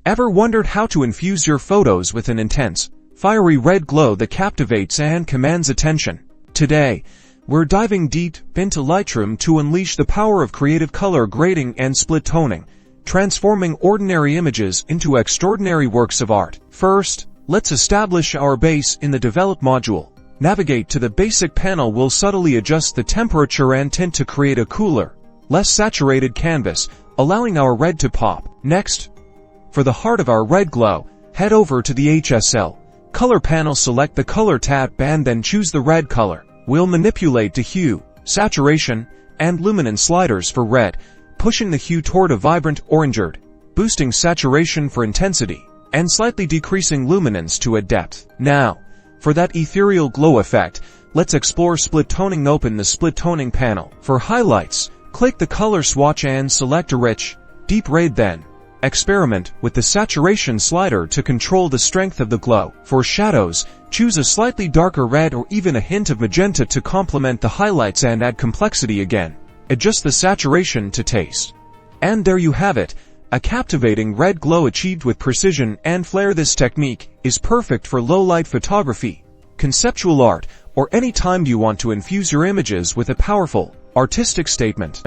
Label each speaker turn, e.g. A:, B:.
A: Ever wondered how to infuse your photos with an intense, fiery red glow that captivates and commands attention? Today, we're diving deep into Lightroom to unleash the power of creative color grading and split toning, transforming ordinary images into extraordinary works of art. First, let's establish our base in the Develop module. Navigate to the Basic panel. We'll subtly adjust the temperature and tint to create a cooler, less saturated canvas, allowing our red to pop. Next, for the heart of our red glow, head over to the HSL Color panel, select the Color tab and then choose the red color. We'll manipulate the hue, saturation, and luminance sliders for red, pushing the hue toward a vibrant orangey, boosting saturation for intensity, and slightly decreasing luminance to add depth. Now, for that ethereal glow effect, let's explore split toning. Open the split toning panel. For highlights, click the color swatch and select a rich, deep red. Then, experiment with the saturation slider to control the strength of the glow. For shadows, choose a slightly darker red or even a hint of magenta to complement the highlights and add complexity. Again, adjust the saturation to taste. And there you have it, a captivating red glow achieved with precision and flair. This technique is perfect for low-light photography, conceptual art, or any time you want to infuse your images with a powerful, artistic statement.